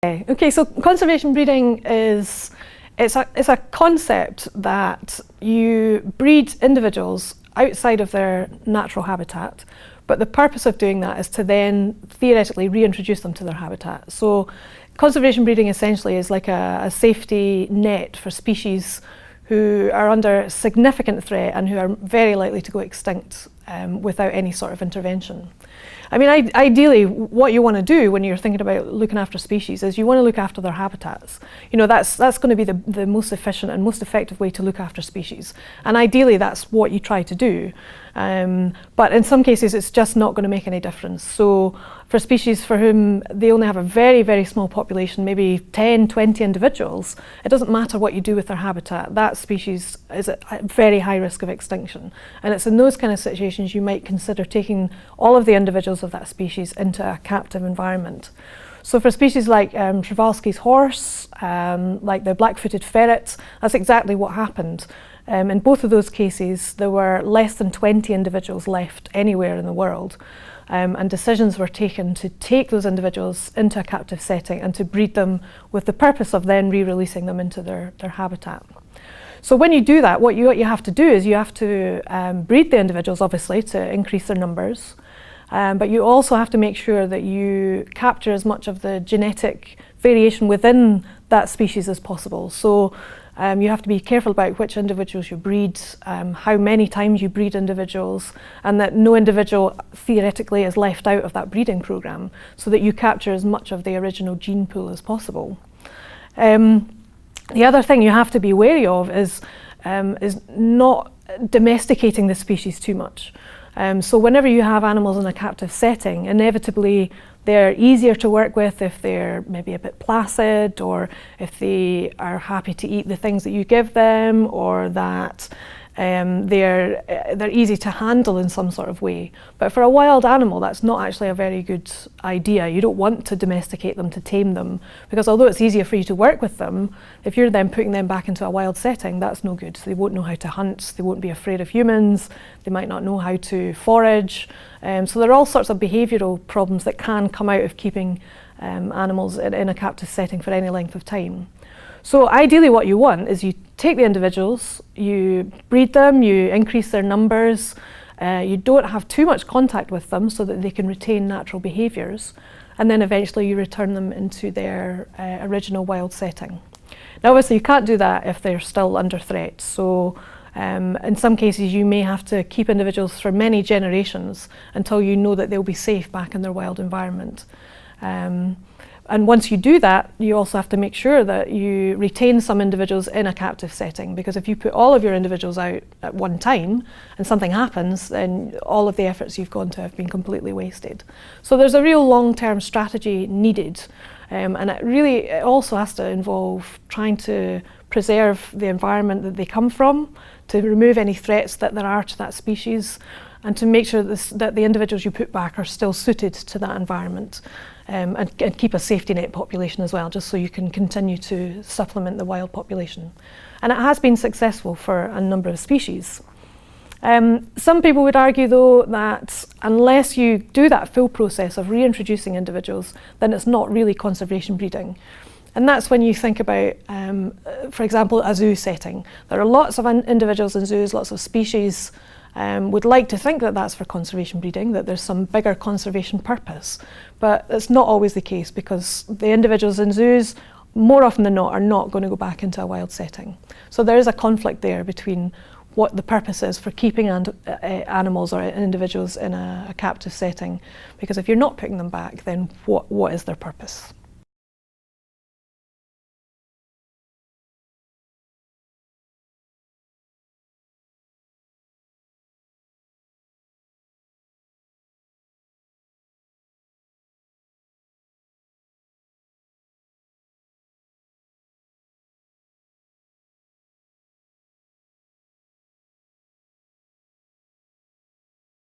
Okay, so conservation breeding is it's a concept that you breed individuals outside of their natural habitat, but the purpose of doing that is to then theoretically reintroduce them to their habitat. So conservation breeding essentially is like a safety net for species who are under significant threat and who are very likely to go extinct without any sort of intervention. I mean, ideally, what you want to do when you're thinking about looking after species is you want to look after their habitats. You know, that's going to be the most efficient and most effective way to look after species. And ideally, that's what you try to do. But in some cases, it's just not going to make any difference. So for species for whom they only have a very, very small population, maybe 10, 20 individuals, it doesn't matter what you do with their habitat. That species is at very high risk of extinction. And it's in those kind of situations you might consider taking all of the individuals of that species into a captive environment. So for species like Przewalski's horse, like the black-footed ferret, that's exactly what happened. In both of those cases, there were less than 20 individuals left anywhere in the world. And decisions were taken to take those individuals into a captive setting and to breed them with the purpose of then re-releasing them into their habitat. So when you do that, what you have to do is you have to breed the individuals, obviously, to increase their numbers. But you also have to make sure that you capture as much of the genetic variation within that species as possible. So you have to be careful about which individuals you breed, how many times you breed individuals, and that no individual theoretically is left out of that breeding program, so that you capture as much of the original gene pool as possible. The other thing you have to be wary of is not domesticating the species too much. So whenever you have animals in a captive setting, inevitably they're easier to work with if they're maybe a bit placid, or if they are happy to eat the things that you give them, or that they're easy to handle in some sort of way. But for a wild animal, that's not actually a very good idea. You don't want to domesticate them, to tame them, because although it's easier for you to work with them, if you're then putting them back into a wild setting, that's no good. So they won't know how to hunt, they won't be afraid of humans, they might not know how to forage. So there are all sorts of behavioural problems that can come out of keeping animals in a captive setting for any length of time. So ideally what you want is you take the individuals, you breed them, you increase their numbers, you don't have too much contact with them so that they can retain natural behaviours, and then eventually you return them into their original wild setting. Now obviously you can't do that if they're still under threat, so in some cases you may have to keep individuals for many generations until you know that they'll be safe back in their wild environment. And once you do that, you also have to make sure that you retain some individuals in a captive setting, because if you put all of your individuals out at one time and something happens, then all of the efforts you've gone to have been completely wasted. So there's a real long-term strategy needed, and it also has to involve trying to preserve the environment that they come from, to remove any threats that there are to that species, and to make sure that the individuals you put back are still suited to that environment, and keep a safety net population as well, just so you can continue to supplement the wild population. And it has been successful for a number of species. Some people would argue though that unless you do that full process of reintroducing individuals, then it's not really conservation breeding. And that's when you think about, for example, a zoo setting. There are lots of individuals in zoos, lots of species, would like to think that that's for conservation breeding, that there's some bigger conservation purpose. But it's not always the case, because the individuals in zoos, more often than not, are not going to go back into a wild setting. So there is a conflict there between what the purpose is for keeping animals or individuals in a captive setting, because if you're not putting them back, then what is their purpose?